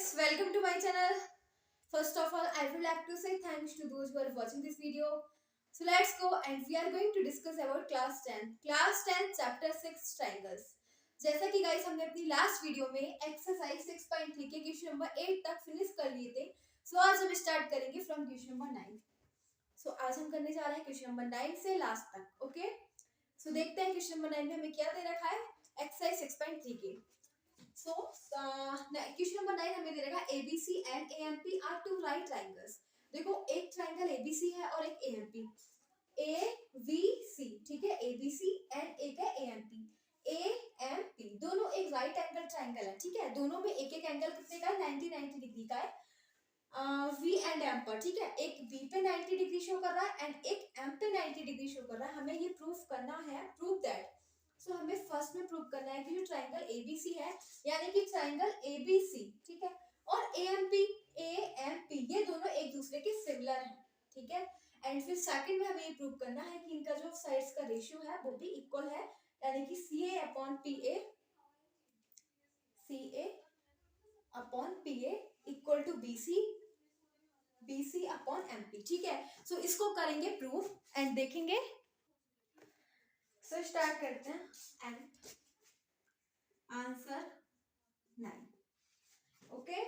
guys, welcome to my channel. First of all, I would like to say thanks to those who are watching this video. So let's go and we are going to discuss about class 10. Class 10 chapter 6 triangles. जैसा कि guys हमने अपनी last video में exercise 6.3 के question number 8 तक finish कर लिए थे. सो आज हम स्टार्ट करेंगे फ्रॉम क्वेश्चन नंबर 9. सो आज हम करने जा रहे हैं क्वेश्चन नंबर 9 से लास्ट तक. ओके, सो देखते हैं क्वेश्चन नंबर 9 में हमें क्या दे रखा है एक्सरसाइज 6.3 के. So, क्वेश्चन नंबर 9 हमें दे रखा है ABC and AMP are two right triangles. देखो एक ट्राइंगल ABC है और एक AMP. AVC ठीक है, ABC एंड एक है AMP. AMP दोनों एक राइट एंगल ट्राइंगल है. ठीक है, दोनों में एक एक एंगल कितने का है 90 डिग्री का है. V एंड M पर. ठीक है, एक V पे 90 डिग्री शो कर रहा है एंड एक M पे 90 डिग्री शो कर रहा है. हमें ये प्रूफ करना है, प्रूव दैट. सो हमें फर्स्ट में प्रूव करना है कि जो ट्राइंगल ABC है यानी कि ट्राइंगल ABC ठीक है और AMP ये दोनों एक दूसरे के सिमिलर हैं. ठीक है, एंड फिर सेकंड में हमें ये प्रूव करना है कि इनका जो साइड्स का रेशियो है वो भी इक्वल है यानी कि CA upon PA equal to BC upon MP. ठीक है, सो इसको करेंगे प्रूफ एंड देखेंगे. सो स्टार्ट करते हैं एंड आंसर 9. ओके,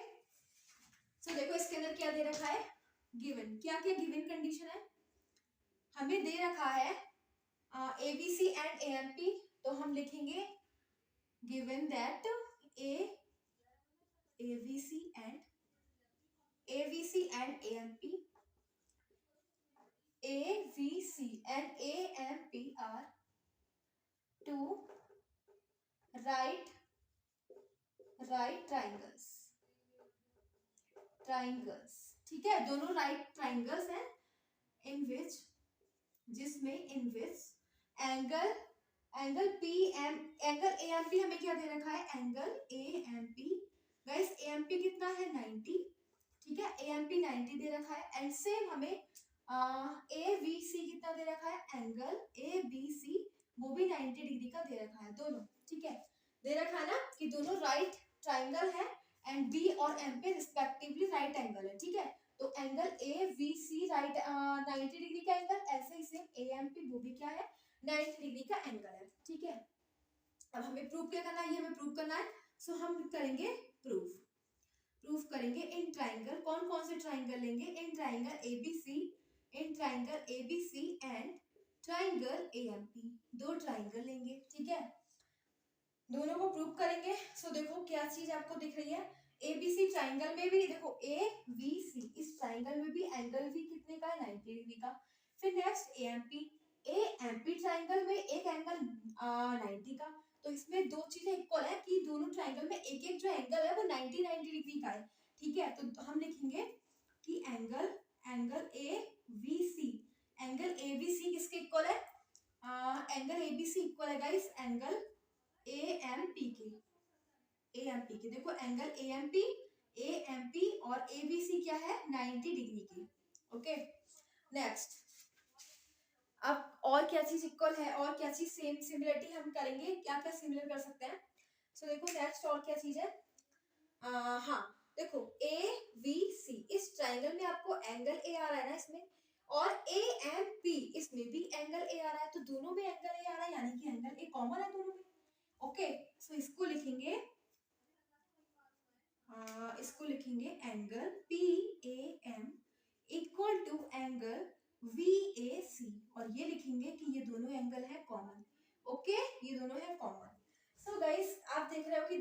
सो देखो इसके अंदर क्या दे रखा है गिवन. क्या क्या गिवन कंडीशन है हमें दे रखा है ABC एंड AMP. तो हम लिखेंगे given that AVC and AMP are two right triangles. ठीक है, दोनों राइट ट्राइंगल्स हैं इन विच एंगल AMP हमें क्या दे रखा है एंगल AMP. गाइस AMP कितना है 90. ठीक है, AMP 90 दे रखा है एंड सेम हमें AVC कितना दे रखा है एंगल ABC वो भी 90 डिग्री का दे रखा है. दोनों ठीक है दे रखा है ना कि दोनों राइट ट्राइंगल है एंड B और M पे रिस्पेक्टिवली राइट एंगल है. ठीक है, तो एंगल AVC राइट 90 डिग्री का एंगल, ऐसे ही सेम AMP वो भी क्या है 90 डिग्री का एंगल है. ठीक है, अब हमें प्रूफ क्या करना है, ये हमें प्रूफ करना है. सो हम करेंगे प्रूफ करेंगे इन ट्राइंगल. कौन कौन से ट्राइंगल लेंगे in triangle ABC and triangle AMP. दो ट्राइंगल लेंगे. ठीक है, दोनों को प्रूव करेंगे. सो देखो क्या चीज आपको दिख रही है ABC ट्राइंगल में भी देखो AVC इस ट्राइंगल में भी एंगल भी कितने का है 90 डिग्री का. फिर नेक्स्ट AMP ट्राइंगल में एक एंगल 90 का. तो इसमें दो चीजें इक्वल है कि दोनों ट्राइंगल में एक एक जो एंगल है वो 90 डिग्री का है. ठीक है, तो हम लिखेंगे कि एंगल AVC किसके इक्वल है एंगल ABC इक्वल है गाइस एंगल AMP के. देखो एंगल AMP और ABC क्या है 90 डिग्री की. ओके, नेक्स्ट अब और क्या चीज इक्वल है और क्या चीज सेम सिमिलरिटी हम करेंगे, क्या क्या सिमिलर कर सकते हैं. सो देखो नेक्स्ट और क्या चीज है हाँ देखो AVC इस ट्राइंगल में आपको एंगल A आ रहा है ना इसमें, और AMP इसमें भी एंगल A आ रहा है. तो दोनों में एंगल A आ रहा है यानी कि एंगल A कॉमन है दोनों में. ओके, सो इसको लिखेंगे angle PAM equal to angle VAC और ये लिखेंगे कि ये दोनों एंगल है कॉमन. ओके, ये दोनों है कॉमन. सो गाइस आप देख रहे हो कि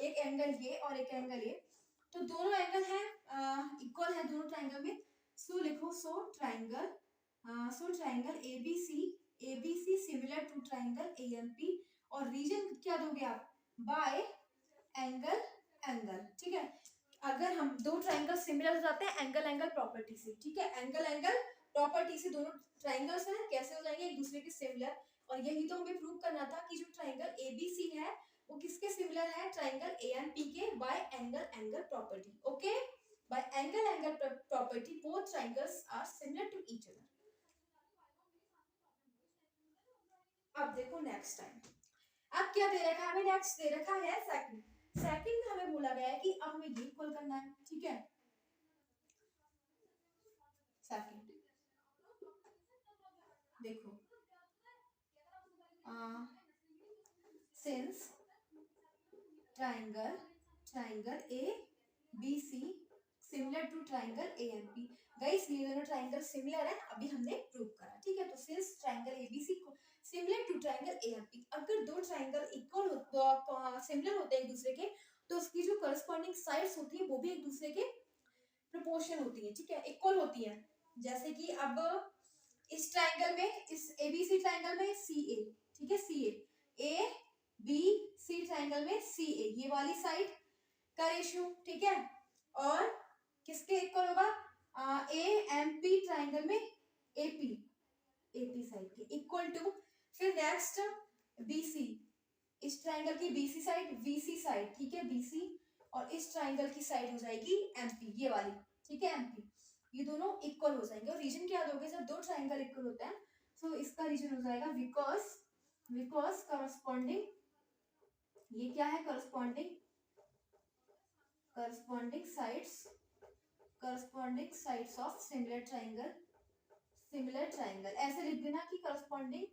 एक एंगल ये और एक एंगल ये, तो दोनों एंगल है इक्वल है दोनों ट्राइंगल में. सो लिखो triangle ABC similar to triangle AMP और रीजन क्या दोगे आप बाय एंगल. ठीक है, अगर हम दो ट्राइंगल सिमिलर हो जाते हैं एंगल प्रॉपर्टी से. ठीक है, एंगल प्रॉपर्टी से दोनों ट्राइंगल्स हैं कैसे हो जाएंगे एक दूसरे के सिमिलर. और यही तो हमें प्रूव करना था कि जो ट्राइंगल ABC है वो किसके सिमिलर है ट्राइंगल AMP के by angle property. Okay, by angle property both triangles are similar to each other. अब देखो नेक्स्ट टाइम अब क्या दे रखा है हमें, नेक्स्ट दे रखा है सेकंड में हमें बोला बोला गया है कि अब हमें ये इक्वल करना है, ठीक है। सेकंड देखो, since triangle A B C similar to triangle A M P, guys ये दोनों ट्राइंगल सिमिलर है, अभी हमने प्रूव करा, ठीक है। तो since triangle A B C similar to triangle A M P, अगर दो ट्राइंगल इक्वल सिमिलर होते हैं एक दूसरे के, तो उसकी जो करस्पॉन्डिंग साइड्स होती है वो भी एक दूसरे के प्रोपोर्शन होती है, ठीक है, इक्वल होती है। जैसे कि अब इस ट्राइंगल में, इस एबीसी ट्राइंगल में सी ए, ठीक है, सी ए बी सी ट्राइंगल में सी ए, ये वाली साइड का रेशियो, ठीक है, और किसके इक्वल होगा, ए एम पी ट्राइंगल में एपी साइड के इक्वल टू, फिर नेक्स्ट बीसी, इस ट्राइंगल की बीसी साइड वीसी साइड, ठीक है, बीसी, और इस ट्राइंगल की साइड हो जाएगी एमपी, ये वाली, ठीक है, एमपी, ये दोनों इक्वल हो जाएंगे। और रीजन क्या दोगे जब दो ट्राइंगल इक्वल होता है, तो इसका रीजन हो जाएगा बिकॉज करस्पॉन्डिंग, ये क्या है, corresponding sides of similar triangle, ऐसे लिख देना कि corresponding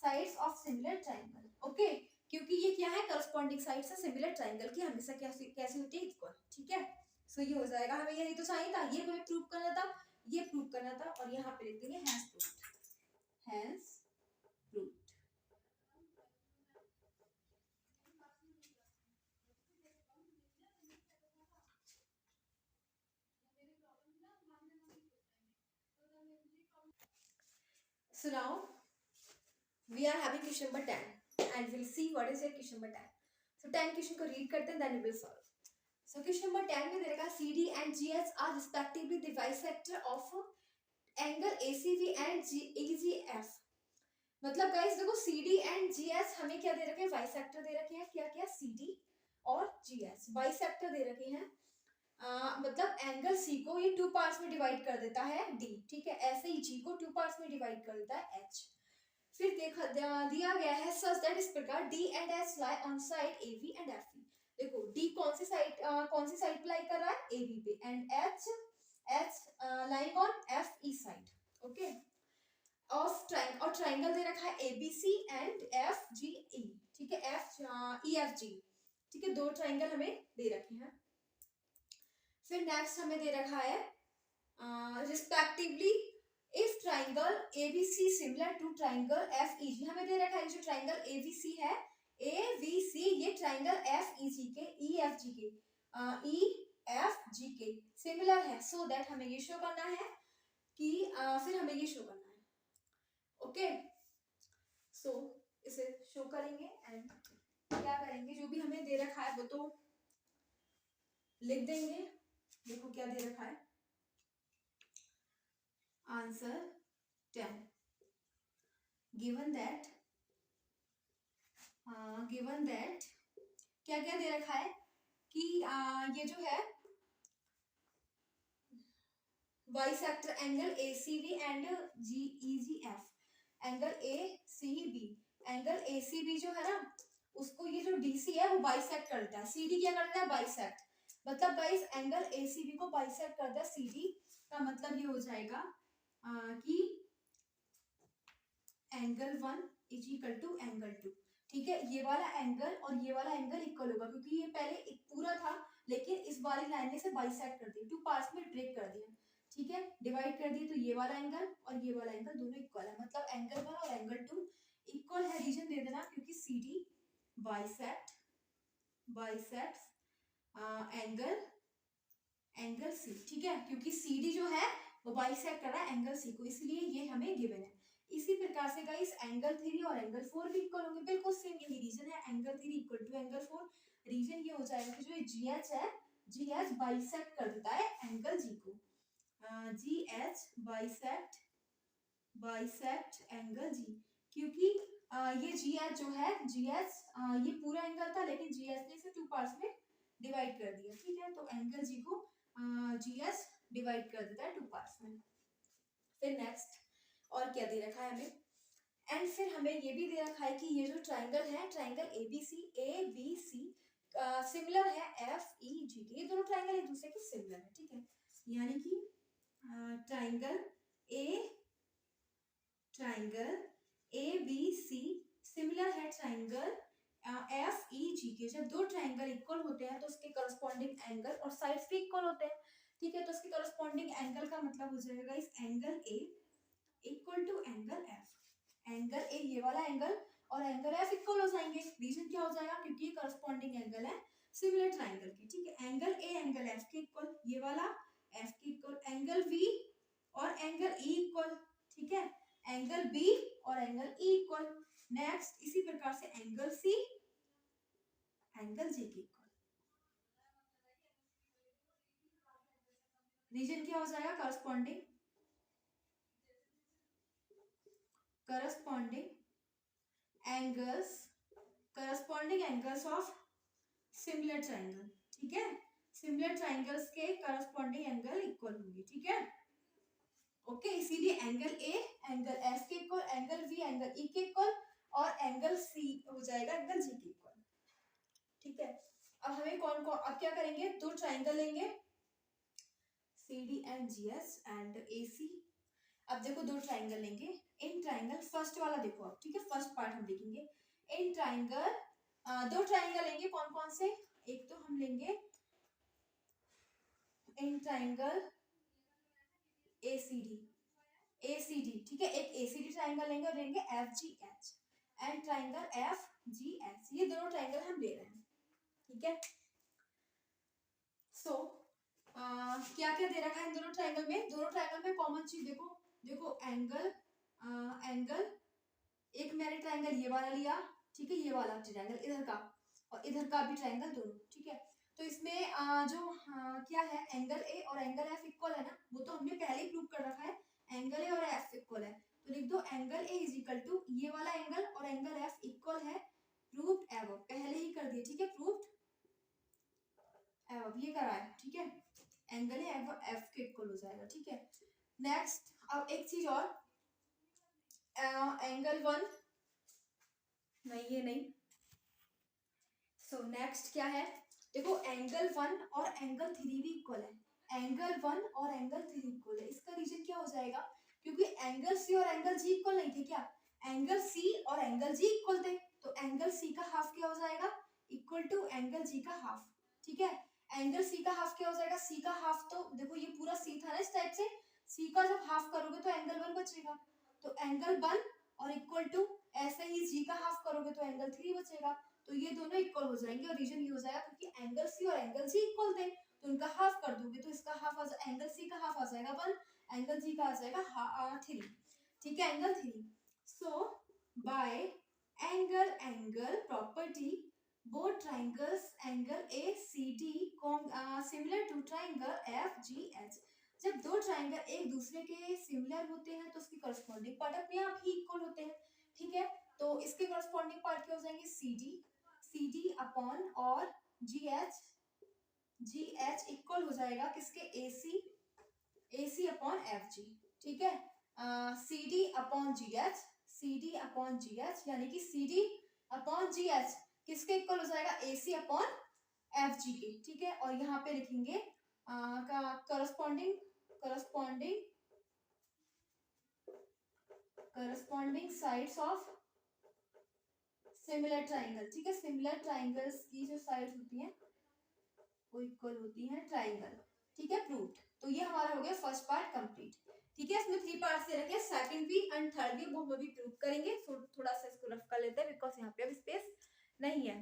sides of similar triangle, okay, क्योंकि ये क्या है, करस्पॉन्डिंग साइड्स है सिमिलर ट्राइंगल की, हमेशा कैसी होती है, इक्वल, ठीक है। सो ये हो जाएगा, हमें ये नहीं तो चाहिए था, ये हमें प्रूव करना था, ये प्रूव करना था, और यहाँ पे लिख देंगे hence proved. So now we are having question number 10 and we'll see what is your question number 10. So 10 question को read करते हैं, then we will solve. So question number 10 में दे रखा CD and GH are respectively the bisector of angle ACV and EGF. मतलब guys देखो CD and GH हमें क्या दे रखे हैं, बाइसेक्टर दे रखे हैं, क्या क्या CD और GH बाइसेक्टर दे रखे हैं, मतलब एंगल C को ये 2 पार्ट्स में डिवाइड कर देता है D, ठीक है, ऐसे ही G को 2 पार्ट्स में डिवाइड कर देता है H। फिर देखा दिया गया है सच दैट, इस प्रकार D and H lie on side AB and FE। देखो D कौन सी साइड पे लाई कर रहा है, AB पे, and H lying on FE side, okay, of triangle, और ट्राइंगल दे रखा है ABC एंड FGE, ठीक है, EFG, ठीक है, दो ट्राइंगल हमें दे रखे हैं। फिर नेक्स्ट हमें दे रखा है respectively if triangle ABC similar to triangle FEG, हमें दे रखा है जो ट्राइंगल ABC है, ABC ये ट्राइंगल FEG के EFG के सिमिलर है, सो दैट हमें ये शो करना है कि फिर हमें ये शो करना है, ओके। सो इसे शो करेंगे एंड क्या करेंगे, जो भी हमें दे रखा है वो तो लिख देंगे। देखो क्या दे रखा है, आंसर 10, गिवन दैट क्या क्या दे रखा है कि ये जो है bisector angle ACB and EGF, angle ACB, angle ACB जो है ना, उसको ये जो DC है वो बाइसेक्ट करता है, CD क्या करता है, बाइसेक्ट, मतलब गाइस एंगल ACB को बाइसेक्ट करता है CD, का मतलब ये हो जाएगा कि angle 1 is equal to angle 2, ठीक है, ये वाला एंगल और ये वाला एंगल इक्वल होगा, क्योंकि ये पहले एक पूरा था, लेकिन इस वाली लाइन ने से बाइसेक्ट कर दिया, 2 पार्ट्स में ब्रेक कर दिया, ठीक है, डिवाइड कर दिया, तो ये वाला एंगल और ये वाला एंगल दोनों इक्वल है, मतलब एंगल 1 और एंगल 2 इक्वल है। रीजन दे देना, क्योंकि CD बाइसेक्ट एंगल C, ठीक है, क्योंकि CD जो है वो बाइसेक्ट कर रहा है एंगल C को, इसलिए ये हमें गिवन है। इसी प्रकार से गाइस एंगल 3 और एंगल 4 भी इक्वल होंगे, बिल्कुल सेम यही रीजन है, angle 3 equal to angle 4, reason ये हो जाएगा कि जो ये GH है, GH बाइसेक्ट कर देता है एंगल G को, GH बाइसेक्ट एंगल G, क्योंकि ये GH जो है, GH ये पूरा एंगल था, लेकिन GH ने इसे 2 पार्ट्स में डिवाइड कर दिया, ठीक है, तो एंगल G को GH डिवाइड कर देता है 2 पार्ट्स में। फिर नेक्स्ट और क्या दे रखा है हमें, एंड फिर हमें ये भी दे रखा है कि ये जो ट्राइंगल है, ट्राइंगल ABC सिमिलर है एफ ई जी के, ये दोनों ट्राइंगल एक दूसरे के सिमिलर है, ठीक है। यानी कि triangle A B C similar है ट्राइंगल एफ ई जी के। जब दो ट्राइंगल इक्वल होते हैं तो उसके करस्पॉन्डिंग एंगल और साइड्स भी इक्वल होते हैं, ठीक है। तो उसके करस्पॉन्डिंग एंगल का मतलब हो जाएगा इस angle A equal to angle F. Angle A ये वाला एंगल और एंगल एफ इक्वल हो जाएंगे। रीजन क्या हो जाएगा, क्योंकि ये करस्पॉन्डिंग एंगल है सिमिलर ट्राइंगल के, ठीक है। एंगल ए एंगल एफ के इक्वल, ये वाला एफ के इक्वल, एंगल वी और एंगल ई इक्वल, ठीक है। एंगल बी और एंगल ई इक्वल। नेक्स्ट इसी प्रकार से एंगल सी एंगल जी के इक्वल। रीजन क्या हो जाएगा, corresponding angles of similar triangle, ठीक है। सिमिलर ट्राइंगल्स के करस्पॉन्डिंग एंगल इक्वल होंगे, ठीक है। ओके, इसीलिए एंगल ए एंगल एफ के equal, angle V angle E के इक्वल और एंगल सी हो जाएगा एंगल जी के इक्वल, ठीक है। अब हमें कौन कौन, अब क्या करेंगे, दो ट्राइंगल लेंगे C D and G S and A C. अब देखो दो ट्राइंगल लेंगे, इन ट्राइंगल फर्स्ट वाला देखो अब, ठीक है। फर्स्ट पार्ट हम देखेंगे इन ट्राइंगल। दो ट्राइंगल लेंगे, कौन कौन से, एक तो हम लेंगे इन ट्राइंगल एसीडी, ठीक है। एक एसीडी ट्राइंगल लेंगे और लेंगे F G H and triangle F G H. ये दोनों ट्राइंगल हम ले रहे हैं, ठीक है। सो क्या क्या दे रखा है इन दोनों ट्राइंगल में, दोनों ट्राइंगल में कॉमन चीज देखो, देखो एंगल एक मैंने ट्राइंगल ये वाला लिया, ठीक है, ये वाला ट्राइंगल इधर का और इधर का भी ट्राइंगल दोनों, ठीक है। तो इसमें क्या है, एंगल ए और एंगल एफ इक्वल है ना, वो तो हमने पहले ही प्रूव कर रखा है, एंगल ए और एफ इक्वल है। तो लिख दो angle A is equal to ये वाला एंगल और एंगल एफ इक्वल है, प्रूव्ड एबव, पहले ही कर दिए, ठीक है। प्रूव्ड एबव ये करा है, ठीक है। एंगल ए एफ के इक्वल हो जाएगा, ठीक है। नेक्स्ट अब एक चीज और, एंगल वन नहीं, ये नहीं। सो नेक्स्ट क्या है, देखो एंगल वन और एंगल थ्री भी इक्वल है, एंगल वन और एंगल थ्री इक्वल है। इसका रीजन क्या हो जाएगा, क्योंकि एंगल सी और एंगल जी इक्वल नहीं थे क्या, एंगल सी और एंगल जी इक्वल थे, तो एंगल सी का हाफ क्या हो जाएगा, इक्वल टू एंगल जी का हाफ, ठीक है। एंगल सी का हाफ क्या हो जाएगा, सी का हाफ तो देखो ये पूरा सी था ना इस टाइप से, सी का जब हाफ करोगे तो एंगल वन बचेगा, तो एंगल वन और इक्वल टू, ऐसे ही जी का हाफ करोगे तो एंगल थ्री बचेगा, तो ये दोनों इक्वल हो जाएंगे। और रीजन ये हो जाएगा क्योंकि एंगल सी और एंगल जी इक्वल थे, तो उनका हाफ कर दोगे तो इसका हाफ एंगल सी का हाफ आ जाएगा वन, एंगल जी का आ जाएगा थ्री, ठीक है, angle three. So by angle property both triangles angle ACD similar to triangle FGH। जब दो ट्राइंगल एक दूसरे के सिमिलर होते हैं तो उसके करस्पॉन्डिंग पार्ट अपने आप ही इक्वल होते हैं, ठीक है। तो इसके करस्पॉन्डिंग पार्ट क्या हो जाएंगे, CD अपॉन और GH इक्वल हो जाएगा किसके, AC अपॉन FG, ठीक है। CD अपॉन GH यानी कि CD अपॉन GH किसके इक्वल हो जाएगा, AC अपॉन FG के, ठीक है। और यहाँ पे लिखेंगे corresponding sides of similar triangle, ठीक है। सिमिलर ट्राइंगल्स की जो साइड्स होती हैं वो इक्वल होती हैं ट्राइंगल, ठीक है, प्रूव्ड। तो ये हमारा हो गया फर्स्ट पार्ट कंप्लीट, ठीक है। इसमें 3 पार्ट्स दे रखे हैं, सेकंड भी एंड थर्ड भी, वो हम अभी प्रूव करेंगे। थोड़ा सा इसको रफ कर लेते हैं बिकॉज यहाँ पे अब स्पेस नहीं है।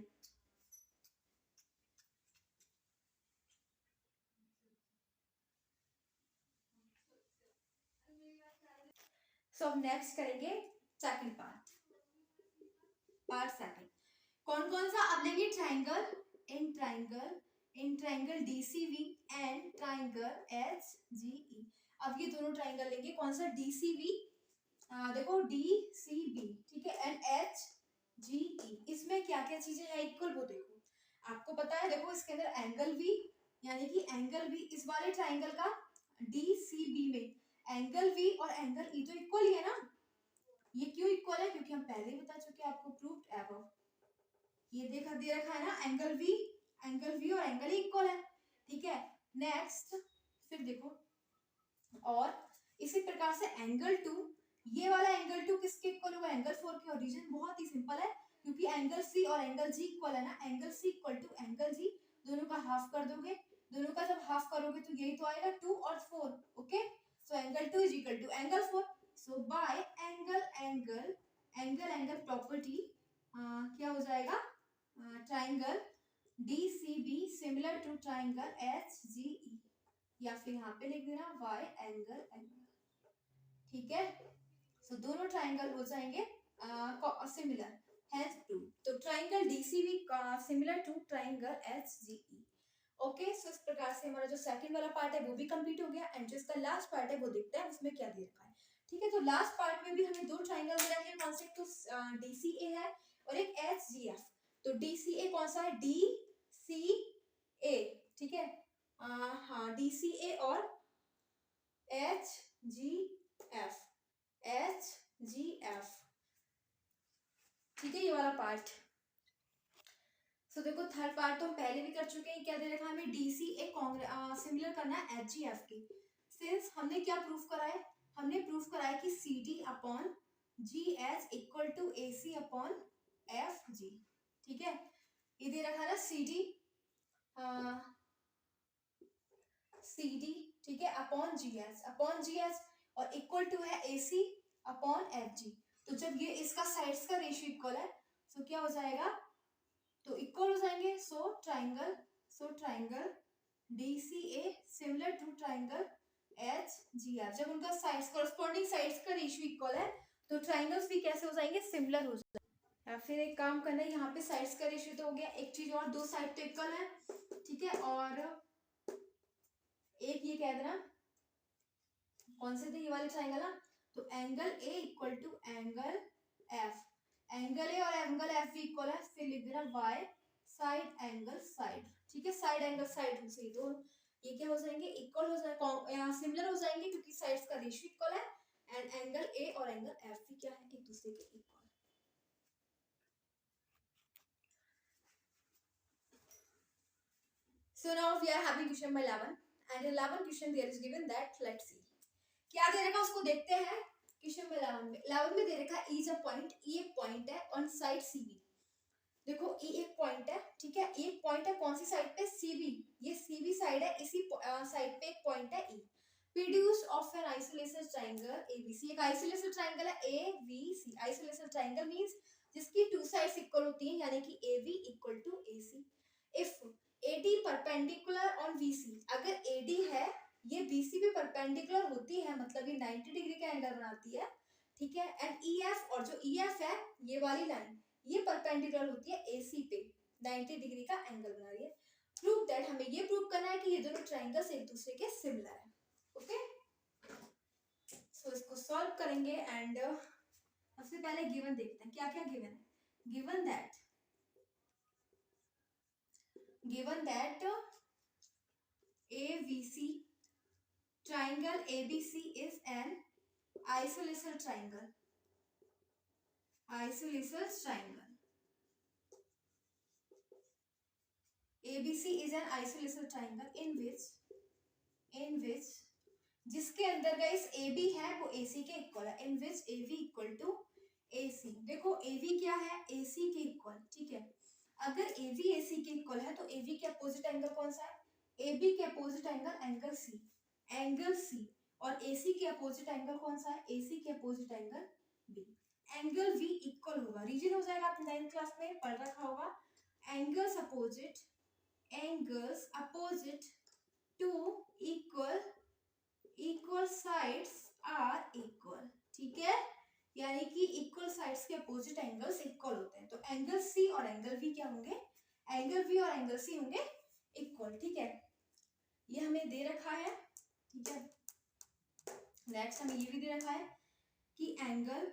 सो अब नेक्स्ट करेंगे सेकंड पार्ट सेकंड। कौन कौन सा, अब लेंगे in triangle DCV and triangle HGE। अब ये दोनों ट्राइंगल लेंगे, कौन सा, DCV, देखो DCB, ठीक है, एंड HGE। इसमें क्या क्या चीजें हैं इक्वल, वो देखो, आपको पता है, देखो इसके अंदर एंगल V, यानी कि एंगल V इस वाले ट्राइंगल का DCB में एंगल V और एंगल E तो इक्वल ही है ना। ये क्यों इक्वल है, क्योंकि हम पहले ही बता चुके हैं आपको, प्रूव्ड एबव। ये देखा दे रखा है ना, एंगल V एंगल वी और एंगल इक्वल है, ठीक है। नेक्स्ट फिर देखो, और इसी प्रकार से एंगल 2, ये वाला एंगल 2 किसके इक्वल होगा, एंगल 4 के। और रीजन बहुत ही सिंपल है, क्योंकि एंगल सी और एंगल जी इक्वल है ना, angle C equal to angle G, दोनों का हाफ कर दोगे, दोनों का जब हाफ करोगे तो यही तो आएगा 2 और 4, okay. So angle 2 is equal to angle 4। So by angle property क्या हो जाएगा, triangle DCB similar to triangle HGE, या फिर यहाँ पे लिख देना y एंगल, ठीक है। सो दोनों ट्राइंगल हो जाएंगे सिमिलर, हैंस प्रूव। तो triangle DCB similar to triangle HGE, okay. So इस प्रकार से हमारा जो सेकंड वाला पार्ट है वो भी कंप्लीट हो गया, एंड जो इसका लास्ट पार्ट है वो देखते हैं उसमें क्या दे रखा है, ठीक है। तो लास्ट पार्ट में भी हमें दो ट्राइंगल दे रखे हैं, कौन से, एक तो DCA है और एक HGF। तो DCA कौन सा है, DCA, ठीक है, हाँ DCA और HGF, ठीक है, ये वाला पार्ट। सो देखो थर्ड पार्ट तो हम पहले भी कर चुके हैं, क्या दे रखा है हमें, DCA सिमिलर करना है HGF की। सिंस हमने क्या प्रूफ करा है, हमने प्रूफ करा है कि CD upon GH equal to AC upon FG, ठीक है। ये दे रखा है ना CD, ठीक है, अपॉन GH और इक्वल टू है AC अपॉन FG। तो जब ये इसका साइड्स का रेशियो इक्वल है तो क्या हो जाएगा, तो इक्वल हो जाएंगे। So triangle DCA similar to triangle HGF, जब उनका साइड्स कॉरस्पॉन्डिंग साइड्स का रेशियो इक्वल है तो ट्राइंगल्स भी कैसे हो जाएंगे, सिमिलर हो जाएंगे। या फिर एक काम करना है, यहाँ पे साइड्स का रेशियो तो हो गया, एक चीज और, दो साइड तो इक्वल है, ठीक है। और एक ये कह देना कौन से थे, ये वाले ट्राइंगल ना, तो angle A equal to angle F, angle A और एंगल F भी इक्वल है, फिर लिख देना Y साइड एंगल साइड, ठीक है, साइड एंगल साइड से दो ये क्या हो जाएंगे, इक्वल हो जाएगा, सिमिलर हो जाएंगे, क्योंकि साइड्स का रेशियो इक्वल है, एंड एंगल A और एंगल F भी क्या है, एक दूसरे के equal. So now we are having question number 11, and in 11 question there is given that, let's see क्या दे रखा उसको देखते हैं। क्वेश्चन नंबर 11 में दे रखा E is a point, E एक पॉइंट है ऑन साइड CB। देखो E एक पॉइंट है, ठीक है, एक पॉइंट है कौन सी साइड पे, CB, ये CB साइड है, इसी साइड पे एक पॉइंट है E। पीड्यूस of an isolated triangle ABC, एक आइसोलेटेड ट्रायंगल है ABC, आइसोलेटेड ट्रायंगल मींस जिसकी टू साइड्स इक्वल होती हैं, यानी कि AB equal to AC। If AD perpendicular on BC, अगर AD है ये BC पे परपेंडिकुलर होती है, मतलब ये 90 डिग्री का एंगल बनाती है, ठीक है। एंड EF, और जो EF है ये वाली लाइन, ये परपेंडिकुलर होती है AC पे, 90 डिग्री का एंगल बना रही है। प्रूव दैट, हमें ये प्रूव करना है कि ये दोनों ट्रायंगल्स एक दूसरे के सिमिलर है, ओके। सो इसको सॉल्व करेंगे, एंड सबसे पहले गिवन देखते हैं क्या क्या गिवन है। Given that ABC triangle ABC is an isosceles triangle, ABC is an isosceles triangle in which जिसके अंदर गाइस AB है वो AC के इक्वल है, in which AB equal to AC। देखो AB क्या है, AC के इक्वल, ठीक है। अगर AB AC के इक्वल है तो AB के अपोजिट एंगल कौन सा है, AB के अपोजिट एंगल C, और AC के अपोजिट एंगल कौन सा है, AC के opposite angle B। Angle V equal होगा, रीजन हो जाएगा, आपने 9th क्लास में पढ़ रखा होगा, angles opposite to equal sides are equal, ठीक है, यानी कि इक्वल साइड्स के अपोजिट एंगल्स इक्वल होते हैं। तो एंगल C और एंगल V क्या होंगे, एंगल V और एंगल C होंगे इक्वल, ठीक है। ये हमें दे रखा है, ठीक है। नेक्स्ट हमें ये भी दे रखा है कि एंगल,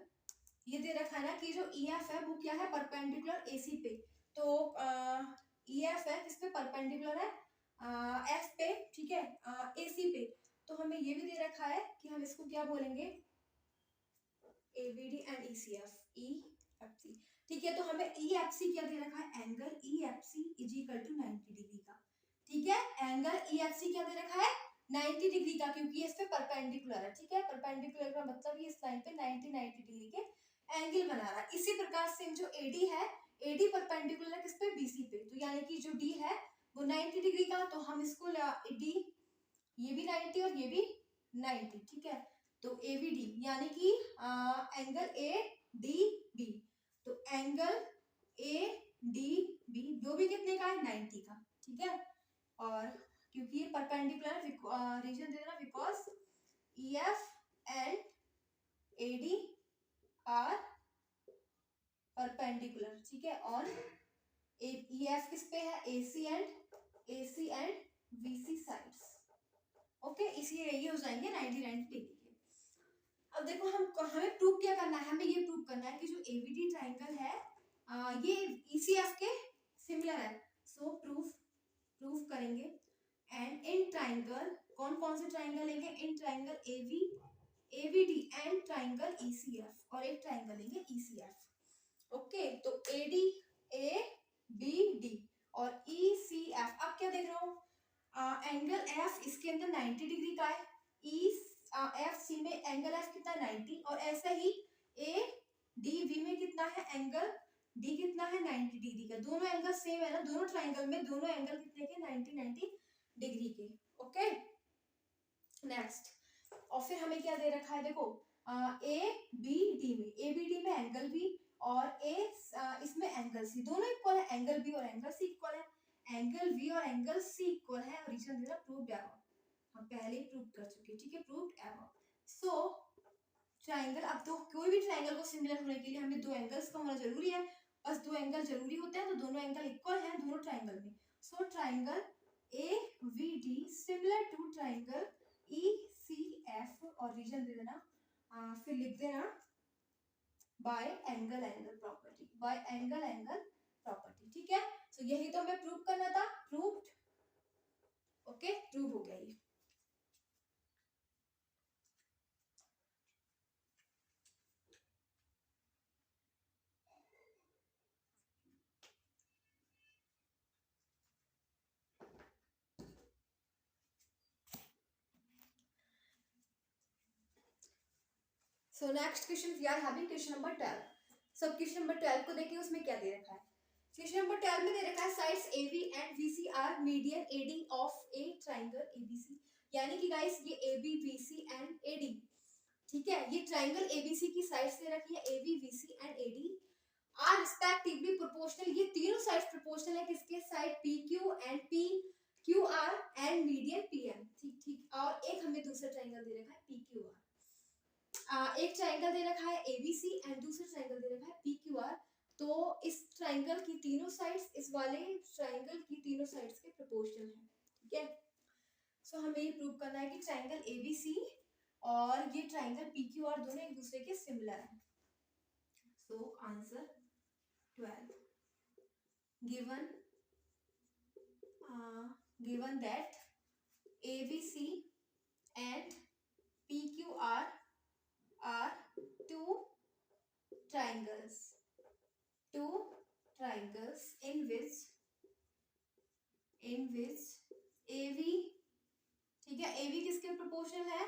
ये दे रखा है ना कि जो EF है वो क्या है, परपेंडिकुलर AC पे, तो EF है जिसपे परपेंडिकुलर है F पे, ठीक है, AC पे। तो हमें ये भी दे रखा है कि हम इसको क्या बोलेंगे, ABD एंड EFC, ठीक है। तो हमें EFC क्या दे रखा है, angle EFC is equal to 90 degree का, है। एंगल EFC क्या दे रखा है 90 डिग्री का, क्योंकि ये इस पे परपेंडिकुलर है, ठीक है। परपेंडिकुलर का मतलब ये इस लाइन पे 90 डिग्री के एंगल बना रहा है। इसी प्रकार से जो AD है, AD परपेंडिकुलर किस पे BC पे, तो यानी कि जो D है वो 90 डिग्री का, तो हम इसको D ये भी 90 और ये भी 90, ठीक है। तो ABD यानी कि एंगल ADB, तो एंगल ADB जो भी कितने का है 90 का, ठीक है। और क्योंकि ये परपेंडिकुलर रीजन दे देना, because EF and AD are perpendicular, ठीक है। और EF किस पे है AC and BC sides, okay. इसलिए ये हो जाएंगे 90 डिग्री के। अब देखो हमें प्रूव क्या करना है, हमें ये प्रूव करना है कि जो ABD ट्राइंगल है ये ECF के सिमिलर है। सो प्रूफ करेंगे। एंड इन ट्राइंगल कौन कौन से ट्राइंगल लेंगे, in triangle ABD and triangle ECF, और एक ट्राइंगल लेंगे ECF, ओके। तो ABD और ECF। अब क्या देख रहा हूँ, एंगल F इसके अंदर 90 डिग्री का है, EFC में एंगल F कितना 90, और ऐसा ही ADB में कितना है एंगल D कितना है 90 डिग्री का। दोनों एंगल सेम है ना, दोनों ट्राइंगल में दोनों एंगल कितने के 90 डिग्री के, ओके। नेक्स्ट, और फिर हमें क्या दे रखा है, देखो ABD में एंगल B और इसमें एंगल C, दोनों इक्वल है, एंगल B और एंगल C इक्वल है, एंगल V और एंगल C इक्वल है। और रीजन देना प्रूव्ड एबव, हम पहले ही प्रूव कर चुके हैं, ठीक है, प्रूव्ड एबव। सो ट्राइंगल, अब तो कोई भी ट्राइंगल को सिमिलर होने के लिए हमें दो एंगल्स का होना जरूरी है, बस दो एंगल जरूरी होते हैं, तो दोनों एंगल इक्वल हैं दोनों ट्राइंगल में। So triangle AVD similar to triangle ECF, और रीजन दे देना, फिर लिख देना by angle property, by angle property, ठीक है। तो यही तो हमें प्रूव करना था, प्रूव्ड, ओके, प्रूव हो गया ये। So next question we are having question number 12। सब क्वेश्चन नंबर 12 को देखिए, उसमें क्या दे रखा है। क्वेश्चन नंबर 12 में दे रखा है sides AB and BC are median AD of a triangle ABC, यानी कि गाइस ये AB BC एंड AD, ठीक है, ये ट्राइंगल ABC की साइड्स दे रखी है AB BC and AD are respectively proportional, ये तीनों साइड्स प्रोपोर्शनल है किसके, side PQ and PQR and median PM, ठीक ठीक। और एक हमें दूसरा ट्राइंगल दे रखा है PQR, एक ट्राइंगल दे रखा है ABC एंड दूसरा ट्राइंगल दे रखा है PQR। तो इस ट्राइंगल की तीनों साइड्स इस वाले ट्राइंगल की तीनों साइड्स के प्रोपोर्शनल हैं, ठीक है। सो हमें ये प्रूव करना है कि ट्राइंगल ABC और ये ट्राइंगल PQR दोनों एक दूसरे के सिमिलर हैं। So answer 12 given that ABC and PQR are two triangles in which AB, ठीक है, AB किसके प्रोपोर्शनल है,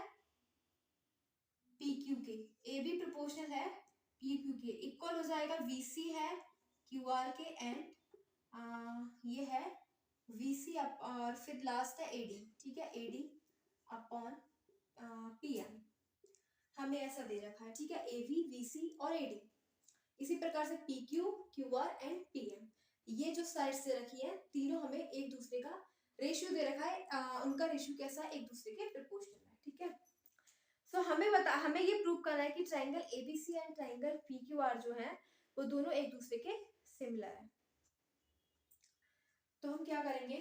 PQ के, AB प्रोपोर्शनल है PQ के, इक्वल हो जाएगा VC है QR के एंड ये है VC और फिर लास्ट है AD, ठीक है, AD अपॉन PM, हमें ऐसा दे रखा है, ठीक है, AB VC और AD। इसी प्रकार से PQ QR एंड PM, ये जो साइड्स दे रखी है तीनों हमें एक दूसरे का रेशियो दे रखा है, उनका रेशियो कैसा है, एक दूसरे के प्रोपोर्शनल है, ठीक है। सो हमें ये प्रूव करना है कि triangle ABC and triangle PQR जो है वो दोनों एक दूसरे के सिमिलर है। तो हम क्या करेंगे,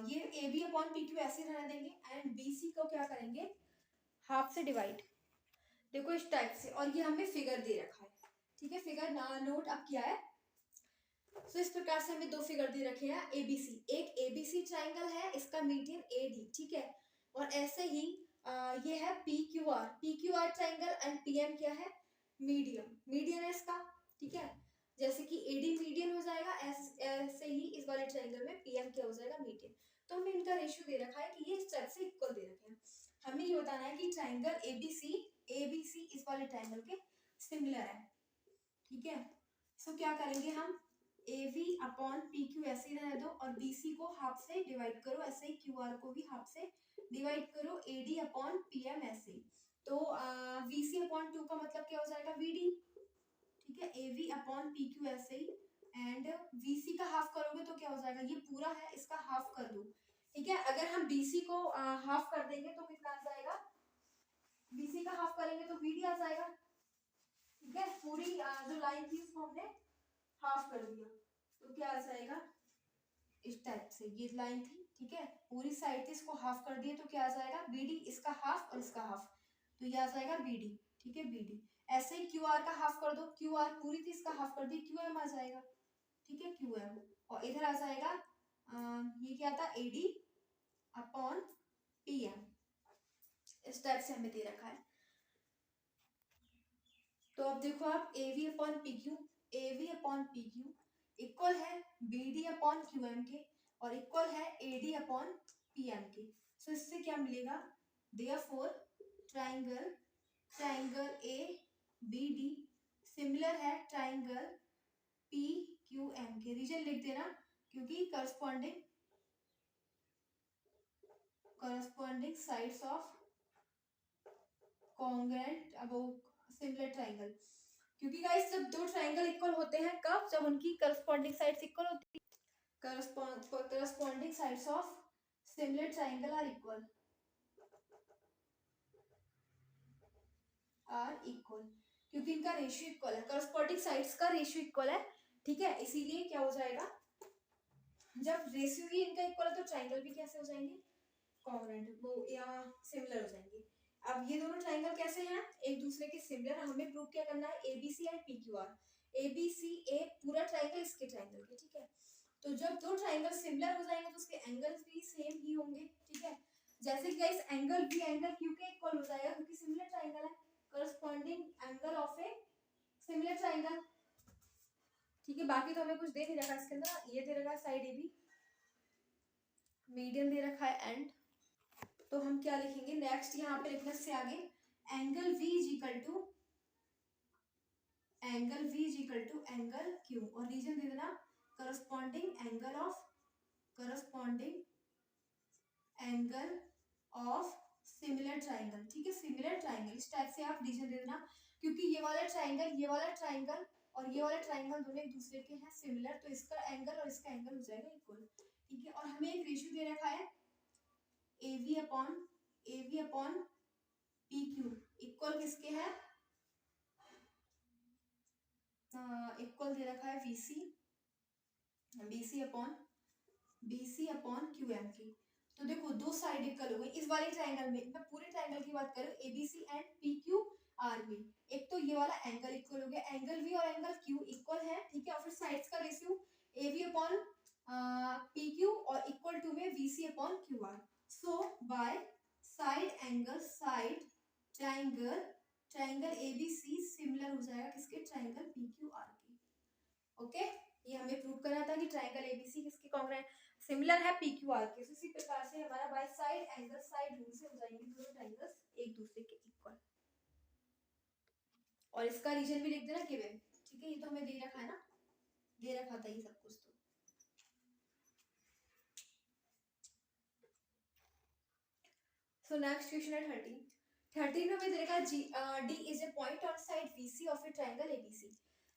ये AB अपॉन PQ ऐसे रहने देंगे एंड BC को क्या करेंगे, हाफ से डिवाइड, देखो इस टाइप से, और ये हमें फिगर दे रखा है, ठीक है, फिगर नोट अब किया है। सो इस प्रकार से हमें दो फिगर दे रखे हैं ABC, एक ABC ट्राइंगल है, इसका मीडियन AD, ठीक है, और ऐसे ही ये है PQR ट्राइंगल एंड PM क्या है, मीडियन है इसका, ठीक है। जैसे कि AD मीडियन हो जाएगा, ऐसे ही इस वाले ट्राइंगल में PM क्या हो जाएगा, मीडियन। तो हमें इनका रेशियो दे रखा है कि ये इस टाइप से इक्वल दे रखे हैं। हमें ये बताना है कि ट्राइंगल ABC इस वाले ट्राइंगल के सिमिलर है, ठीक है। सो क्या करेंगे हम, AV अपॉन PQ ऐसे ही रहने दो और BC को हाफ से डिवाइड करो, ऐसे ही QR को भी हाफ से डिवाइड करो, AD अपॉन PM ऐसे। तो VC अपॉन 2 का मतलब क्या हो जाएगा, VD, ठीक है। AV अपॉन PQ ऐसे ही, एंड VC का हाफ करोगे तो क्या हो जाएगा, ये पूरा है इसका हाफ कर दो, ठीक है। अगर हम BC को हाफ कर देंगे तो कितना आ जाएगा, BC का हाफ करेंगे तो VD आ जाएगा, ठीक है। पूरी जो लाइन थी उसको हमने हाफ कर दिया तो क्या आ जाएगा, इस टाइप से ये लाइन थी, ठीक है। पूरी साइड थी, इसको हाफ कर दिए तो क्या आ जाएगा, BD, इसका हाफ और इसका हाफ, तो ये आ जाएगा BD, ठीक है, BD। ऐसे ही QR का हाफ कर दो, QR पूरी थी इसका हाफ कर दी, QM आ जाएगा, ठीक है, QM। और इधर आ जाएगा ये क्या था, AD अपॉन PM, इस टाइप से हमें दे रखा है। तो अब देखो आप, AV अपॉन PQ इक्वल है BD अपॉन QM के और इक्वल है AD अपॉन PM के। सो इससे क्या मिलेगा, देयरफॉर ट्राइंगल ABD सिमिलर है ट्राइंगल PQM के। रीजन लिख देना क्योंकि corresponding sides of congruent above similar triangle, क्योंकि गाइस जब दो ट्राइंगल इक्वल होते हैं, कब, जब उनकी करस्पॉन्डिंग साइड्स इक्वल होती है, corresponding sides of similar triangle are equal, क्योंकि इनका रेशियो इक्वल है, करस्पॉन्डिंग साइड्स का रेशियो इक्वल है, ठीक है। इसीलिए क्या हो जाएगा, जब रेशियो ही इनका इक्वल है तो ट्राइंगल भी कैसे हो जाएंगे, कॉन्ग्रुएंट, वो या सिमिलर हो जाएंगे। अब ये दोनों ट्राइंगल कैसे हैं, एक दूसरे के सिमिलर। हमें प्रूव क्या करना है, ABC एंड PQR, ABCA पूरा ट्राइंगल इसके ट्राइंगल के, ठीक है। तो जब दो ट्राइंगल सिमिलर हो जाएंगे तो उसके एंगल्स भी सेम ही होंगे, ठीक है। जैसे कि guys angle B angle Q के इक्वल हो जाएगा क्योंकि सिमिलर ट्राइंगल है, corresponding angle of a similar triangle, ठीक है। बाकी तो हमें कुछ दे नहीं रखा इसके अंदर, ये दे रखा है साइड AB, मीडियन दे रखा है एंड। तो हम क्या लिखेंगे नेक्स्ट, यहाँ पे लिखने से आगे angle V is equal to angle Q और रीजन दे देना corresponding angle of similar triangle, ठीक है, सिमिलर ट्राइंगल, इस टाइप से आप रीजन दे देना। क्योंकि ये वाला ट्राइंगल और ये वाला ट्राइंगल दोनों एक दूसरे के हैं सिमिलर, तो इसका एंगल और इसका एंगल हो जाएगा इक्वल, ठीक है। और हमें एक रेशियो दे रखा है AV अपॉन PQ इक्वल किसके है, इक्वल दे रखा है BC अपॉन QM की। तो देखो दो साइड इक्वल हो गई इस वाले ट्राइंगल में, मैं पूरे ट्राइंगल की बात करूं ABC एंड PQR में, एक तो ये वाला एंगल इक्वल हो गया, एंगल V और एंगल Q इक्वल है, ठीक है। और फिर साइड्स का रेशियो AV अपॉन PQ और इक्वल टू में VC अपॉन QR। सो बाय ट्राइंगल ABC सिमिलर हो जाएगा किसके, ट्राइंगल PQR के, ओके। ये हमें प्रूव करना था कि ट्राइंगल ABC किसके कॉन्ग्रुएंट सिमिलर है, PQR के। इसी प्रकार से हमारा बाय साइड रूल से हो जाएंगे दोनों ट्राइंगल्स एक दूसरे के इक्वल। और इसका रीजन भी लिख देना गिवन, ठीक है। ये तो हमें दे रखा है ना, दे रखा था ये सब कुछ। तो नेक्स्ट क्वेश्चन है 13 में दे रखा है D is a point on side VC of a triangle ABC।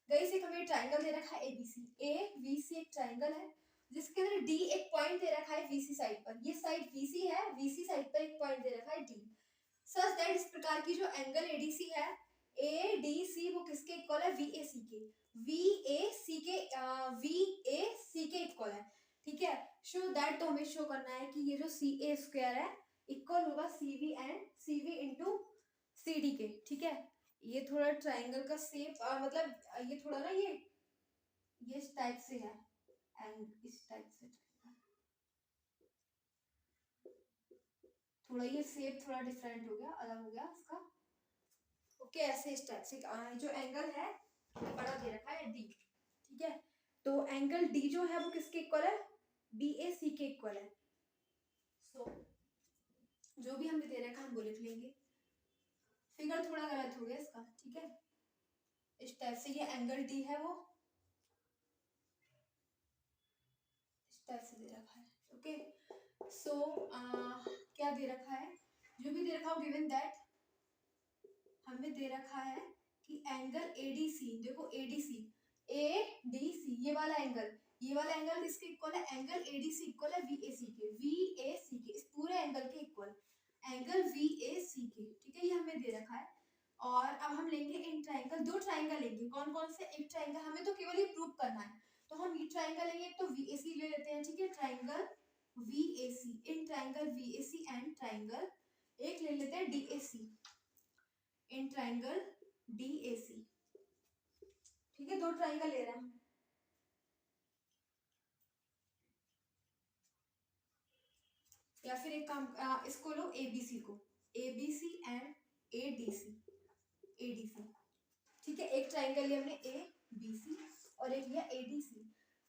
Guys एक हमें ट्राइंगल दे रखा है ABC, AVC एक ट्राइंगल है जिसके अंदर D एक पॉइंट दे रखा है VC साइड पर, ये साइड VC है, VC साइड पर एक पॉइंट दे रखा है D, सच दैट इस प्रकार की जो एंगल ADC है ADC वो किसके इक्वल है, VAC के इक्वल है, ठीक है। शो दैट, तो हमें शो करना है कि ये जो CA स्क्वायर है इक्वल होगा CV इंटू CD के, ठीक है। ये थोड़ा ट्राइंगल का शेप मतलब ये थोड़ा ना ये इस टाइप से है, एंड इस टाइप से थोड़ा ये शेप थोड़ा डिफरेंट हो गया, अलग हो गया इसका, ओके। ऐसे इस टाइप से जो एंगल है बड़ा दे रखा है D, ठीक है। तो एंगल डी जो है वो किसके इक्वल है, बी ए सी के इक्वल है। सो जो भी हमें दे रखा है हम वो लिख लेंगे। फिगर थोड़ा गलत हो गया इसका, ठीक है। इस टाइप से ये एंगल डी है वो इस टाइप से दे रखा है। ओके सो क्या दे रखा है, जो भी दे रखा हो गिवन दैट हमें दे रखा है कि एंगल एडीसी, देखो एडीसी एडीसी ये वाला एंगल इसके इक्वल है, एंगल एडीसी इक्वल है वीएसी के, वीएसी के इस पूरे एंगल के इक्वल एंगल वीएसी के, ठीक है। ये हमें दे रखा है। और अब हम लेंगे इन ट्राइंगल, दो ट्राइंगल लेंगे। कौन कौन से, एक ट्राइंगल हमें तो केवल ये प्रूव करना है, तो हम ये ट्राइंगल लेंगे। एक तो वीएसी ले लेते हैं, ठीक है, triangle VAC, in triangle VAC and triangle एक ले लेते हैं डीएसी, इन ट्राइंगल डीएसी, ठीक है। दो ट्राइंगल ले रहे हैं। या फिर एक काम इसको लो एबीसी को, एबीसी एंड एडीसी, एडीसी, ठीक है। एक ट्राइंगल लिया हमने ए बी सी और एक लिया एडीसी।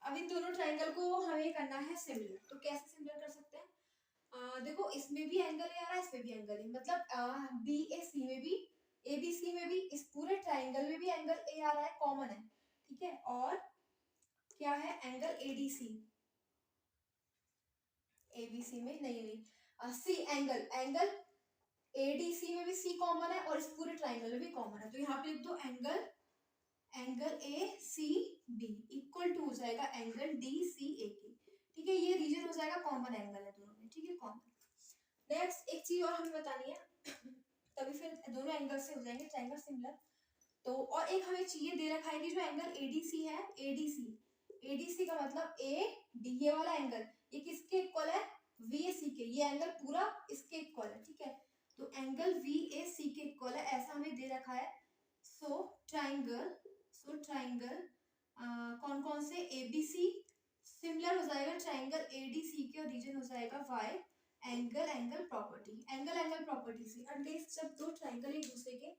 अब इन दोनों ट्राइंगल को हमें करना है सिमिलर। तो कैसे सिमिलर कर सकते हैं, देखो इसमें भी एंगल आ रहा है, इसमें भी एंगल है, मतलब बी ए सी में भी एबीसी में भी इस पूरे ट्राइंगल में भी एंगल ए आ रहा है, कॉमन है, ठीक है। और क्या है एंगल एडीसी, एबीसी में नहीं सी एंगल एडीसी में भी सी कॉमन है और इस पूरे ट्राइंगल में भी कॉमन है। तो यहाँ पे लिख दो angle A C B equal to हो जाएगा एंगल डी सी ए के, ठीक है। ये रीजन हो जाएगा कॉमन एंगल है दोनों में, ठीक है, कॉमन। नेक्स्ट एक चीज और हमें बतानी है तभी फिर दोनों एंगल से हो जाएंगे ट्राइंगल सिमिलर। तो और एक हमें चाहिए दे रखा है कि जो एंगल एडीसी है, एडीसी का मतलब ए डी, ये वाला एंगल ये किसके इक्वल है, वीएसी के, ये एंगल पूरा इसके इक्वल है, ठीक है। तो एंगल वीएसी के इक्वल है ऐसा हमें दे रखा है। सो ट्राइंगल कौन कौन से, एबीसी सिमिलर हो जाएगा ट्राइंगल एडीसी के और रीजन हो जाएगा वाई, एंगल प्रॉपर्टी से अटलीस्ट जब दो ट्राइंगल एक दूसरे के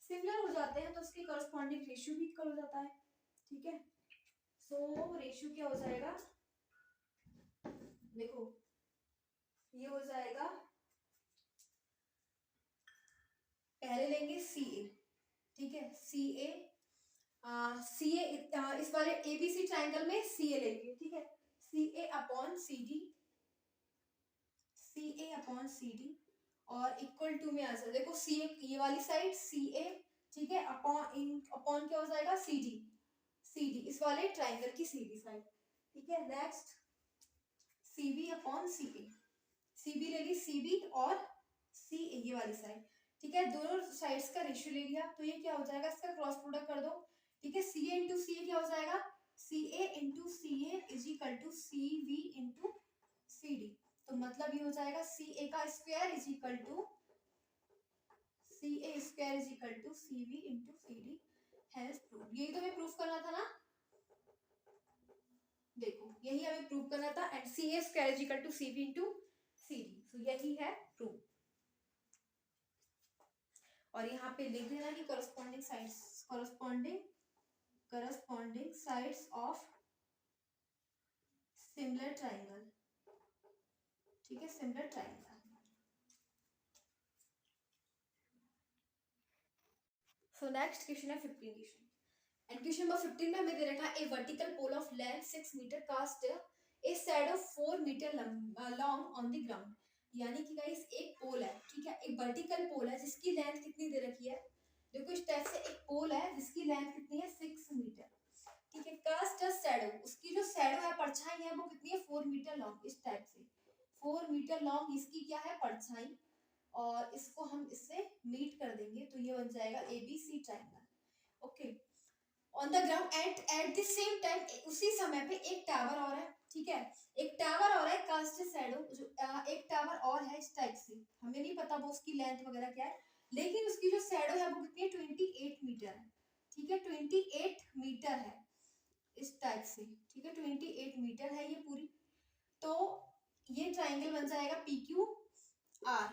सिमिलर हो जाते हैं तो उसके कॉरस्पॉन्डिंग रेशियो भी इक्वल हो जाता है, ठीक है। सो रेशियो क्या हो जाएगा, देखो ये हो जाएगा, पहले लेंगे सी ए, ठीक है, सी ए इस वाले एबीसी ट्राइंगल में सी ए लेंगे, ठीक है, सी ए अपॉन सी डी और इक्वल टू में आ जाए, देखो सी ए ये वाली साइड सी ए, ठीक है, अपॉन क्या हो जाएगा सी डी इस वाले ट्राइंगल की सी डी साइड, ठीक है। नेक्स्ट सी बी अपॉन सी ए, सी बी ले ली सी बी और सी ए ये वाली साइड, ठीक है। दोनों साइड्स का रेशियो ले लिया तो ये क्या हो जाएगा, इसका क्रॉस प्रोडक्ट कर दो, ठीक है। सी ए इंटू सी ए क्या हो जाएगा, C A into C A is equal to C V into C D. तो मतलब ये हो जाएगा सी ए का square is equal to C A square is equal to C V into C D. Hence proof, यही तो हमें proof करना था ना, देखो यही हमें प्रूफ करना था। And C A square is equal to C V into C D, so यही है प्रूफ। और यहाँ पे लिख देना कि corresponding sides of similar triangle, ठीक है, similar triangle। So next question है 15 क्वेश्चन, एंड क्वेश्चन नंबर 15 में हमें दे रखा है a vertical pole of length 6 metre cast a shadow 4 metre long on the ground. यानी कि गाइस एक पोल है, ठीक है, एक वर्टिकल पोल है जिसकी लेंथ कितनी दे रखी है, देखो इस टाइप से एक पोल है जिसकी लेंथ कितनी है 6 मीटर, ठीक है। कास्ट अ शैडो, उसकी जो शैडो है परछाई है वो कितनी है 4 मीटर लॉन्ग, इस टाइप से 4 मीटर लॉन्ग इसकी क्या है परछाई, और इसको हम इससे मीट कर देंगे तो ये बन जाएगा ABC triangle, okay. On the ground at the same time, उसी समय पे एक टावर और है, ठीक है, एक टावर और है कास्ट शैडो, जो एक टावर और है इस टाइप से, हमें नहीं पता वो उसकी लेंथ वगैरह क्या है, लेकिन उसकी जो शैडो है वो कितनी है 28 मीटर है, ठीक है, 28 मीटर है इस टाइप से, ठीक है, 28 मीटर है ये पूरी। तो ये ट्राइंगल बन जाएगा P Q R.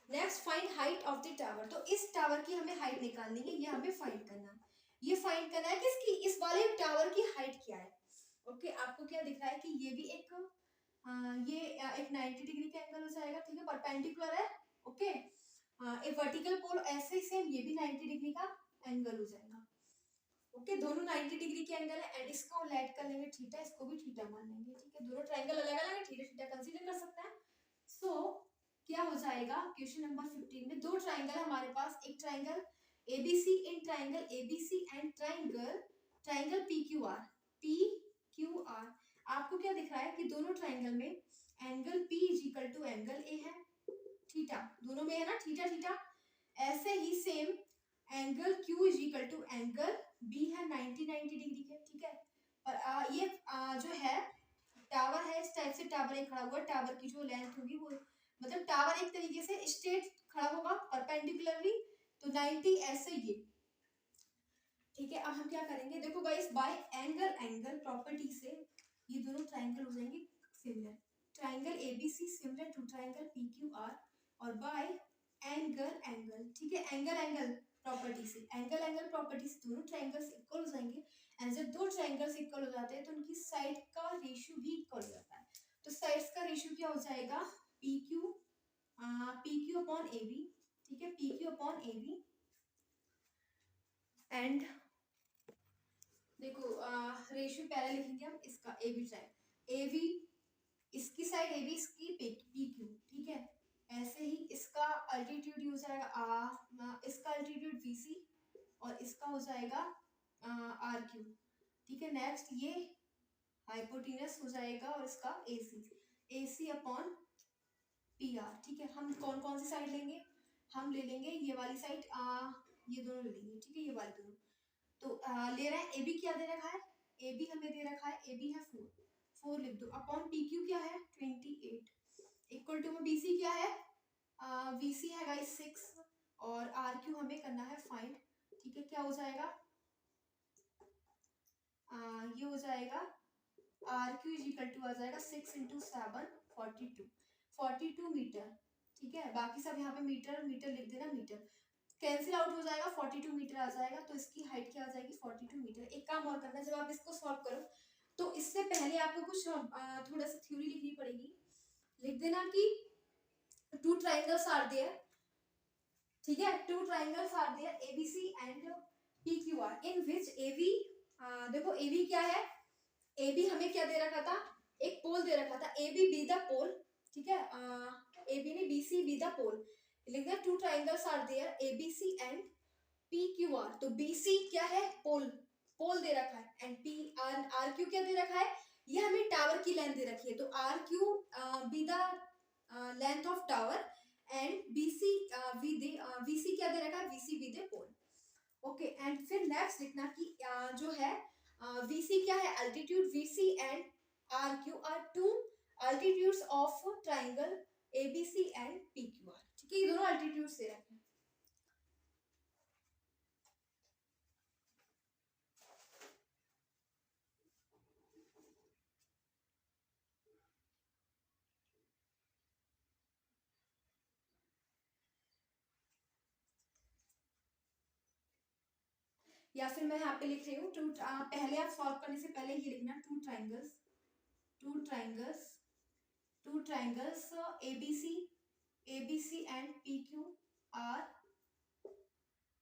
Next find height of the tower, तो इस टावर की हमें हाइट निकालनी है, ये हमें फाइंड करना है। ये फाइंड करना है किसकी, इस वाले टावर की हाइट क्या है। ओके आपको क्या दिख रहा है कि ये भी एक एक 90 डिग्री का एंगल हो जाएगा, ठीक है, परपेंडिकुलर है। ओके एक वर्टिकल पोल ऐसे ही सेम ये भी 90 डिग्री का एंगल हो जाएगा। ओके दोनों 90 डिग्री के एंगल है एंड इसको लेट कर लेंगे थीटा, इसको भी थीटा मान लेंगे, ठीक है, दोनों ट्रायंगल अलग अलग है, थीटा थीटा कंसीडर कर सकते हैं। सो क्या हो जाएगा क्वेश्चन नंबर 15 में दो ट्रायंगल है हमारे पास, एक triangle ABC in triangle ABC and triangle PQR PQR. आपको क्या दिख रहा है कि दोनों ट्रायंगल में angle P is equal to angle A है, थीटा दोनों में है ना, थीटा थीटा। ऐसे ही same angle Q is equal to angle B है 90 डिग्री के, ठीक है। और ये जो है टावर है, इस टाइप से टावर एक खड़ा हुआ, टावर की जो लेंथ होगी वो मतलब टावर एक तरीके से स्ट्रेट खड़ा होगा परपेंडिकुलरली, तो 90 ऐसे ये, ठीक है। अब हम क्या करेंगे, देखो गाइस बाय एंगल प्रॉपर्टी से ये दोनों ट्रायंगल हो जाएंगे similar, triangle ABC similar to triangle PQR, और बाय एंगल, ठीक है, एंगल प्रॉपर्टी से दोनों ट्रायंगल्स इक्वल हो जाएंगे एंड जब दो ट्रायंगल्स इक्वल हो जाते हैं तो उनकी साइड का रेशियो भी इक्वल हो जाता है। तो साइड्स का रेशियो क्या हो जाएगा, PQ अपॉन AB, ठीक है, PQ अपॉन AB। एंड देखो रेशियो पहले लिखेंगे हम इसका, AB साइड AB इसकी साइड AB इसकी PQ, ठीक है। ऐसे ही इसका अल्टीट्यूड हो जाएगा इसका अल्टीट्यूड VC और इसका हो जाएगा RQ, ठीक है। नेक्स्ट ये हाइपोटेनस हो जाएगा और इसका AC अपॉन PR, ठीक है। हम कौन कौन सी साइड लेंगे, हम ले लेंगे ये वाली साइड, ये दोनों ले लेंगे, ठीक है, ये वाली दोनों। तो ले रहे हैं AB क्या दे रखा है, AB हमें दे रखा है, AB है 4 लिख दो, अपॉन PQ क्या है 28, इक्वल टू में BC क्या है VC है गाइस 6 और RQ हमें करना है फाइंड, ठीक है। क्या हो जाएगा ये हो जाएगा RQ इज इक्वल टू आ जाएगा 6 इंटू 7 42 मीटर, ठीक है। बाकी सब यहाँ पे मीटर लिख देना, मीटर कैंसिल आउट हो जाएगा, 42 मीटर आ जाएगा, तो इसकी हाइट क्या आ जाएगी 42 मीटर। एक काम और करना है, जब आप इसको सॉल्व करो तो इससे पहले आपको कुछ थोड़ा सा थ्योरी लिखनी पड़ेगी, लिख देना कि टू ट्रायंगल्स आर देयर, ठीक है, two triangles are there ABC and PQR in which AB देखो AB क्या है, AB हमें क्या दे रखा था, एक पोल दे रखा था, AB बी द पोल, ठीक है, AB ने BC बी द पोल, लिख दिया two triangles are there ABC and PQR। तो BC क्या है, पोल दे रखा है एंड RQ क्या दे रखा है, ये हमें टावर की लेंथ दे रखी है, तो RQ be the length of tower and VC क्या दे रखा है, VC be the pole. Okay and फिर नेक्स्ट लिखना कि जो है VC क्या है, altitude VC and RQ are two altitudes of triangle ABC and PQR, ठीक है, ये दोनों अल्टीट्यूड्स दे रखे हैं। या फिर मैं यहाँ पे लिख रही हूँ पहले आप सॉल्व करने से पहले ये लिखना two triangles ABC and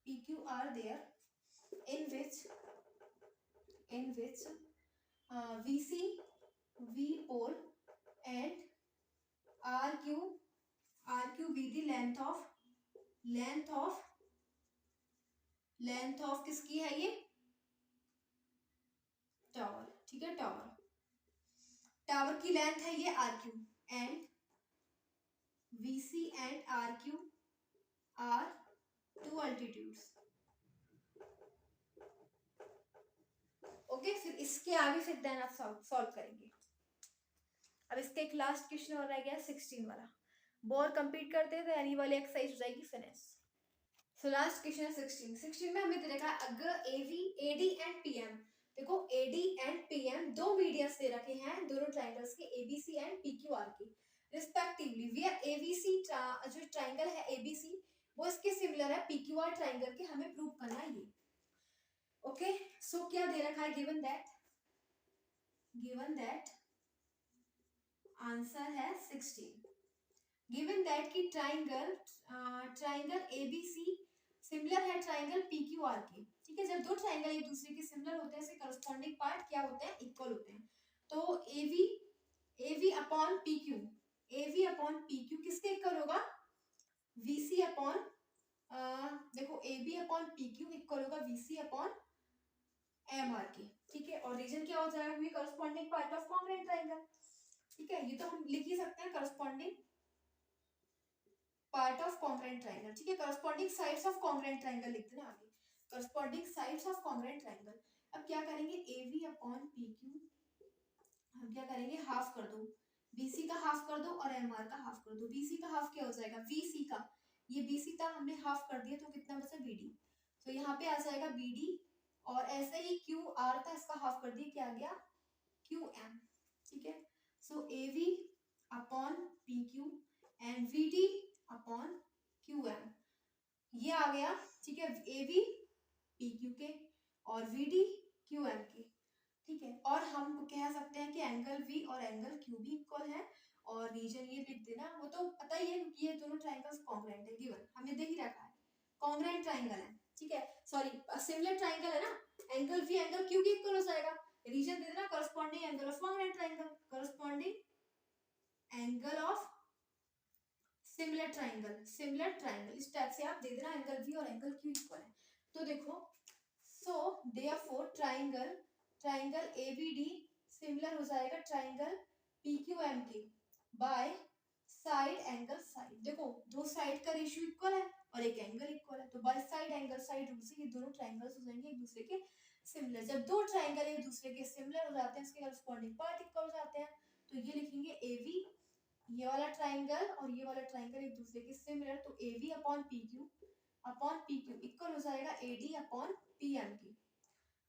PQ are there in which VC V pole and RQ be the length of किसकी है ये, टावर, ठीक है, टावर की लेंथ है ये RQ and VC and RQ are two altitudes. Okay फिर इसके आगे फिर देन आप सॉल्व करेंगे। अब इसका एक लास्ट क्वेश्चन और रह गया 16 वाला, बोर कंप्लीट करते हैं तो यानी वाली एक्सरसाइज हो जाएगी फिनिश। सो लास्ट क्वेश्चन 16 में हमें दे रखा है अगर AD एंड PM, देखो AD एंड PM दो मीडियंस दे रखे हैं दोनों ट्रायंगल्स के ABC एंड PQR के रिस्पेक्टिवली, वेयर ABC जो ट्रायंगल है ABC वो इसके सिमिलर है PQR ट्रायंगल के, हमें प्रूव करना है ये। ओके सो क्या दे रखा है, गिवन दैट आंसर है 16। गिवन दैट की ट्राइंगल एबीसी सिमिलर है ट्राइंगल पीक्यूआर के। ठीक है, जब दो ट्राइंगल एक दूसरे के सिमिलर होते हैं इसके करस्पॉन्डिंग पार्ट क्या होते हैं, इक्वल होते हैं। तो एवी अपॉन पीक्यू किसके इक्वल होगा, वीसी अपॉन देखो एबी अपॉन पीक्यू इक्वल होगा वीसी अपॉन एम आर के। ठीक है, और रीजन क्या हो जाएगा, corresponding part of congruent triangle. ठीक है, ये तो हम लिख ही सकते हैं corresponding part of congruent triangle. ठीक है, corresponding sides of congruent triangle लिखते हैं आगे, corresponding sides of congruent triangle. अब क्या करेंगे, एवी अपॉन पीक्यू हम क्या करेंगे, हाफ कर दो, बीसी का हाफ कर दो और एमआर का हाफ कर दो। बीसी का हाफ क्या हो जाएगा, वीसी का, ये बीसी था हमने हाफ कर दिया तो कितना बचा बीडी, तो यहाँ पे आ जाएगा बीडी। और ऐसे ही क्यू आर था इसका हाफ कर दिया, क्या आ गया क्यू एम। ठीक है, so AV upon P Q and VD upon Q M, ये आ गया। ठीक है, एवी पी क्यू के और वीडी क्यू एम के। ठीक है, और हम कह सकते हैं कि एंगल वी और एंगल क्यू भी इक्वल है। और रीजन ये लिख देना, वो तो पता ही है क्योंकि ये दोनों ट्राइंगल्स कॉन्ग्रुएंट है, गिवन हमने देख ही रखा है कॉन्ग्रुएंट ट्राइंगल है। ठीक है, सॉरी सिमिलर ट्राइंगल है ना, एंगल वी एंगल क्यू भी इक्वल हो जाएगा। रीजन दे देना corresponding angle of congruent triangle, corresponding angle of similar triangle इस टाइप से आप दे देना, एंगल वी और एंगल क्यू इक्वल है। तो देखो, so therefore triangle ABD similar हो जाएगा ट्राइंगल पीक्यूएम के बाय साइड एंगल साइड। देखो दो साइड का रेशियो इक्वल है और एक एंगल इक्वल है, तो by side angle side rule से ये दोनों ट्राइंगल्स हो जाएंगे एक दूसरे के सिमिलर। जब दो ट्राइंगल एक दूसरे के सिमिलर हो जाते हैं, इसके करस्पॉन्डिंग पार्ट इक्वल हो जाते हैं, तो ये लिखेंगे एवी, ये वाला ट्राइंगल और ये वाला ट्राइंगल एक दूसरे के सिमिलर, तो एवी अपॉन पीक्यू इक्वल हो जाएगा एडी अपॉन पीएम की।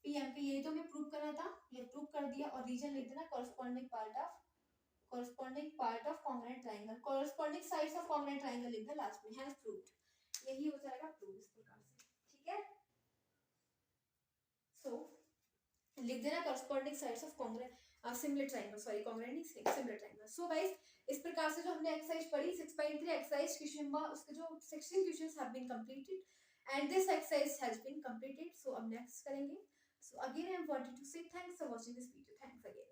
पीएम की यही तो हमें प्रूव करना था, ये प्रूव कर दिया। और रीजन लिख देना corresponding part of congruent triangle, corresponding sides of congruent triangle लिख देना लास्ट में, हैज प्रूव्ड। यही हो जाएगा प्रूव इस प्रकार से। ठीक है, सो लिख देना corresponding sides of congruent similar triangle, sorry congruent नहीं सिमिलर ट्राइंगल। सो गाइस इस प्रकार से जो हमने एक्सरसाइज पढ़ी 6.3 एक्सरसाइज क्वेश्चन नंबर उसके जो 16 questions have been completed and this exercise has been completed. So अब नेक्स्ट करेंगे। So again I wanted to say thanks for watching this video. Thanks again.